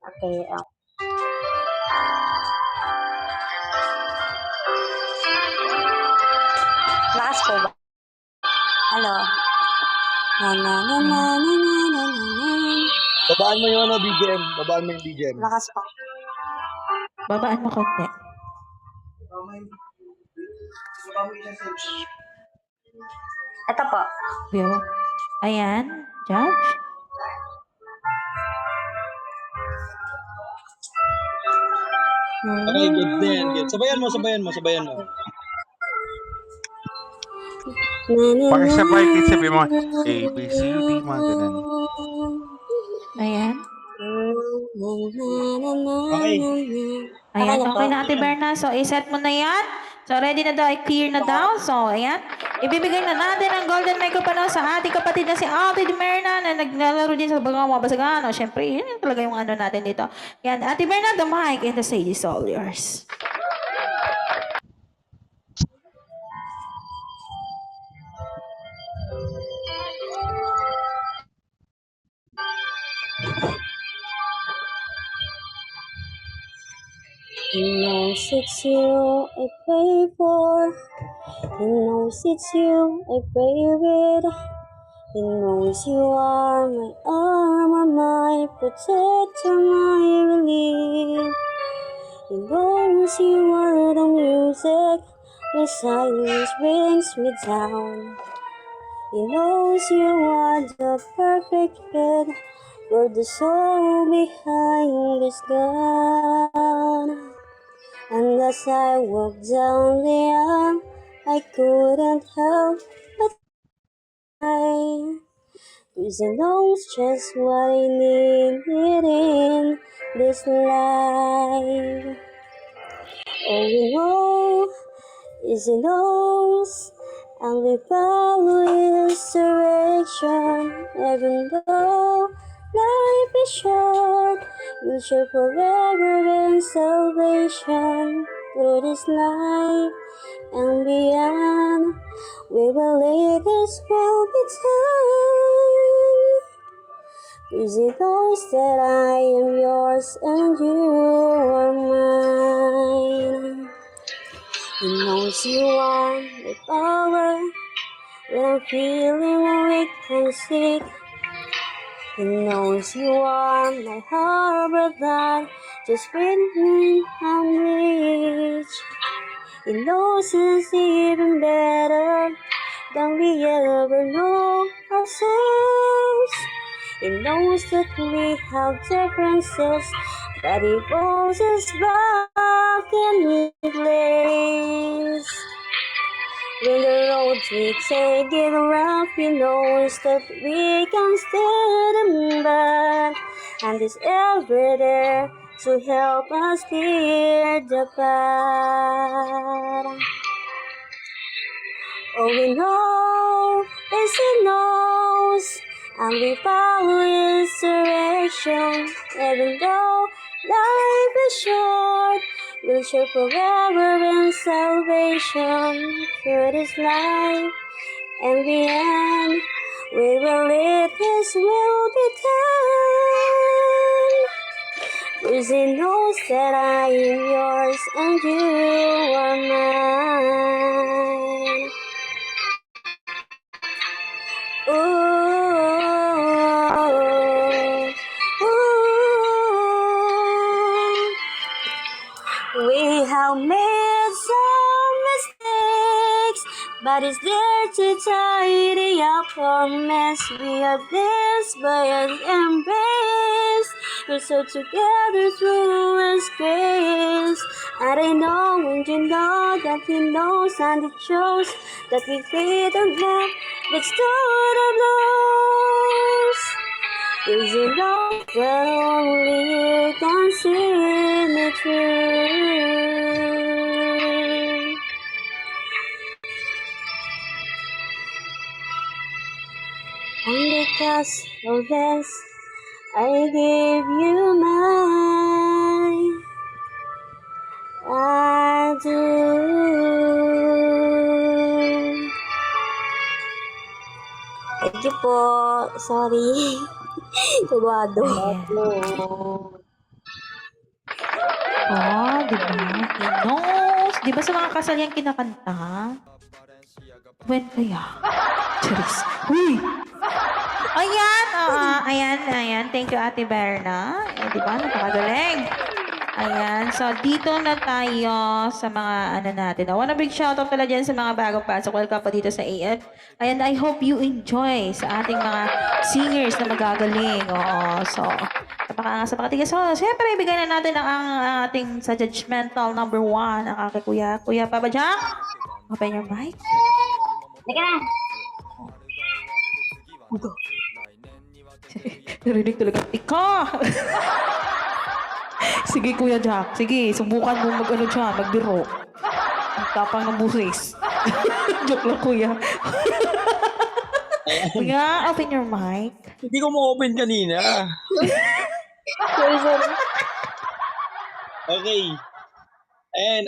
Okay, lakas po ba? Hello? Na na na na na na na na. Babaan mo yung BGM. Babaan mo yung BGM. Lakas po. Babaan mo konti. Ito po. View. Ayan. Judge. Okay, good na yan. Good. Sabayan mo. Pakisabay kahit sabi mo, A, B, C, D, mga ganun. Ayan. Okay. Ayan, na okay po. na Ate Berna. So, iset mo na yan. So, ready na daw, i-clear na daw. So, ayan. Ibibigay na natin ang golden microphone sa ating kapatid na si Ate Berna na naglalaro din sa bagang mga basagano. Siyempre, yun yung talaga yung ano natin dito. Yan, Ate Berna, the mic and the stage is all yours. He knows it's you I pray for. He knows it's you I pray with. He knows you are my armor, my protector, my relief. He knows you are the music when silence brings me down. He knows you are the perfect fit for the soul behind this gun. And as I walked down the aisle, I couldn't help but cry. 'Cause He knows just what I need in this life. All we know is He knows, and we follow His direction. Even though life is short, we'll share forever in salvation. Through this life and beyond, we will lead His will be done. 'Cause He knows that I am yours and you are mine. He knows you are my power when I'm feeling weak and sick. He knows you are my harbor that just when I'm rich. He knows us even better than we ever know ourselves. He knows that we have differences, but He pulls us back in place. When the road takes a get rough, He knows that we can stand Him back, and He's ever there to help us clear the path. All we know is He knows, and we follow His direction. Even though life is short, we'll share forever in salvation. Through this life and beyond, we will let His will be done. 'Cause He knows that I am yours and you are mine. Ooh, ooh. We have made some mistakes, but He's there to tidy up our mess. We are blessed by His embrace. We're so together through His grace. And I know and you know that He knows, and it shows that we fade and love, but still the blues. 'Cause you know that only You can see me through. And because of this, I give You mine. I do. Thank you po. Sorry. Kabado. Ayan. Di ba sa mga kasal yan kinakanta? When kaya? Charis. Uy! Ayan, ayan. Thank you, Ate Berna. Di ba? Napakagaling. Ayan. So, dito na tayo sa mga ano natin. I wanna big shoutout pala dyan sa mga bagong pasok. Welcome pa dito sa AF. And I hope you enjoy sa ating mga singers na magagaling. Oo. So, napakaangas sa pakatigas. So, siyempre, ibigay na natin ang ating sa judgmental number 1. Ang aking kuya. Kuya Papa Jack, open your mic. Teka na. Narinig talaga. Ika! Sige, Kuya Jack. Sige, subukan mo mag-ano dyan, magbiro. Ang tapang ng busis. Joke lang, Kuya. Kuya, open your mic. Hindi ko ma-open kanina. Sorry. Okay. And,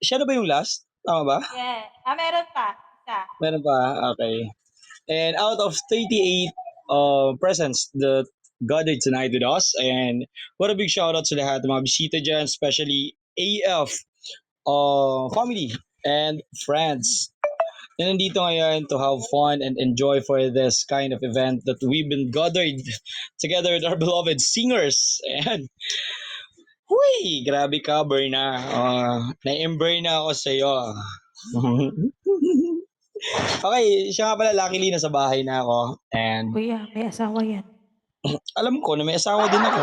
siya na ba yung last? Tama ba? Yeah. Meron pa. Isa. Meron pa? Okay. And out of 38 presents that gathered tonight with us, and what a big shout out sa lahat ng mga bisita dyan, especially AF family and friends na nandito ngayon to have fun and enjoy for this kind of event that we've been gathered together with our beloved singers. And huy, grabe ka, Berna. Na-ember na ako sa'yo. Okay, siya nga pala, luckily nasa bahay na ako. And Kuya, may asawa yan. alam ko na may asawa din ako.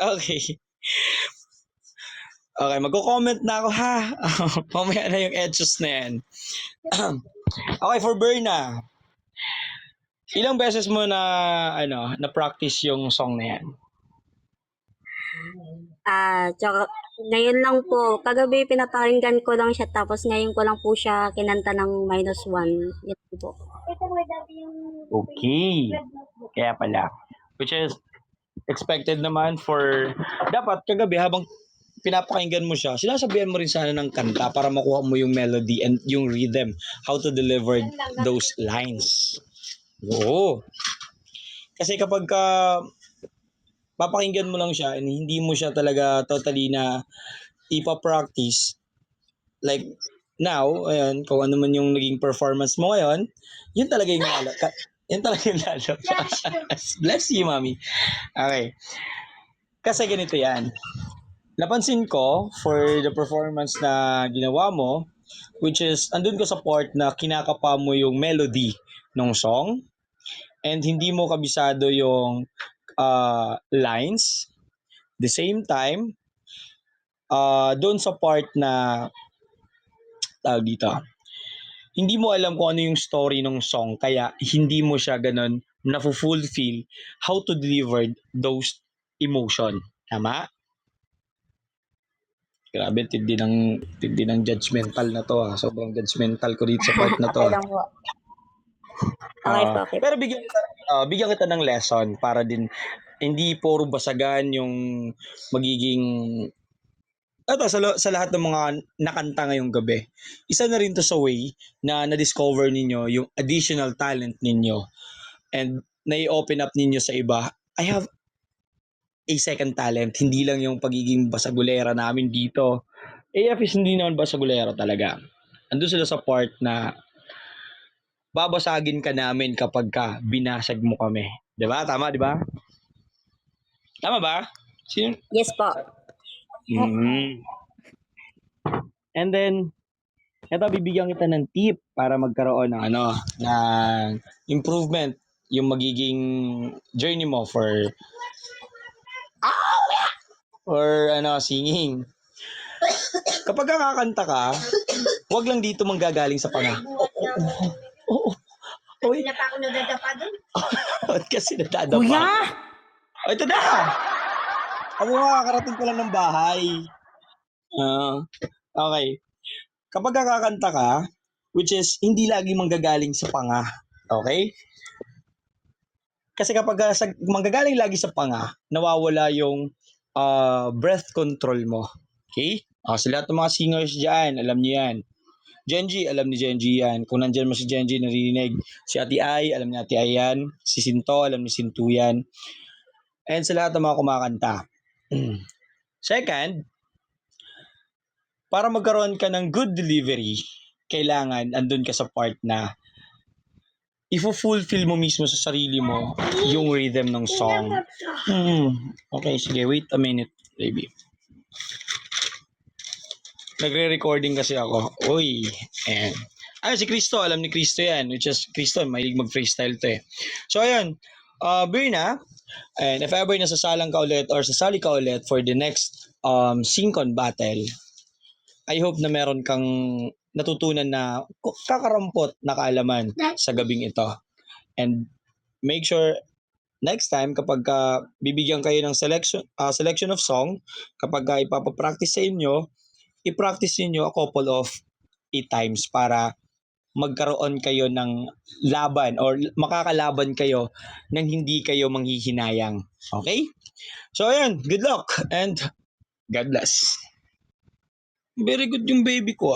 Okay. Okay, magko-comment na ako ha. Mamaya na yung edges na yan. Okay, for Berna. Ilang beses mo na practice yung song na yan? Tsaka ngayon lang po, kagabi pinapakinggan ko lang siya tapos ngayon ko lang po siya kinanta ng -1. Yan po. Okay. Kaya pala. Which is expected naman for dapat kagabi habang pinapakinggan mo siya, sinasabihan mo rin sana ng kanta para makuha mo yung melody and yung rhythm, how to deliver those lines. Oo. Kasi kapag papakinggan mo lang siya and hindi mo siya talaga totally na ipa-practice, like now, ayan, kung ano man yung naging performance mo ngayon, yun talaga yung yun talaga yung lalabas. Bless you, mami. Okay. Kasi ganito yan. Napansin ko for the performance na ginawa mo, which is, andun ko sa part na kinakapa mo yung melody ng song and hindi mo kabisado yung lines. The same time, doon sa part na tawag dito, hindi mo alam kung ano yung story ng song kaya hindi mo siya ganun na-fulfill how to deliver those emotion. Tama? Grabe, tindi ng judgmental na to ha. Sobrang judgmental ko dito sa part na to. Okay lang po. Okay po, okay. Pero bigyan kita ng lesson para din hindi puro basagan yung magiging sa lahat ng mga nakanta ngayong gabi. Isa na rin to sa way na na-discover ninyo yung additional talent ninyo and nai-open up ninyo sa iba. I have a second talent, hindi lang yung pagiging basagulera namin dito. AF is hindi naman basagulera talaga. Andun sila sa part na babasagin ka namin kapag binasag mo kami. 'Di ba? Tama, 'di ba? Tama ba? Yes po. And then, eto bibigyan kita ng tip para magkaroon ng ng improvement yung magiging journey mo for singing. Kapag kakanta ka, wag lang dito manggagaling sa panga. Oo. Uy. Hindi na pa ako nadadapa doon. Kasi nadadapa. Kuya! Ito na! Ako makakarating ko lang ng bahay. Okay. Kapag kakanta ka, which is hindi lagi manggagaling sa panga. Okay? Kasi kapag manggagaling lagi sa panga, nawawala yung breath control mo. Okay? Sa lahat ng mga singers dyan, alam niyo yan. Genji, alam ni Genji yan. Kung nandyan mo si Genji, narinig. Si Ate Ai, alam ni Ate Ai yan. Si Sinto, alam ni Sinto yan. and sa lahat ng mga kumakanta. Second, para magkaroon ka ng good delivery, kailangan andun ka sa part na ifo-fulfill mo mismo sa sarili mo yung rhythm ng song. Okay, sige, wait a minute, baby. Nagre-recording kasi ako. Uy, ayan. Si Cristo, alam ni Cristo yan. Which is, Cristo, mahilig mag-freestyle to eh. So, ayun. Birna, and if ever nasasalang ka ulit or sasali ka ulit for the next Sing-Con battle, I hope na meron kang natutunan na kakarampot na kaalaman sa gabing ito. And make sure next time kapag bibigyan kayo ng selection of song, kapag ipapapractice sa inyo, i-practice niyo a couple of 8 times para magkaroon kayo ng laban or makakalaban kayo nang hindi kayo manghihinayang. Okay? So ayan, good luck and God bless. Very good yung baby ko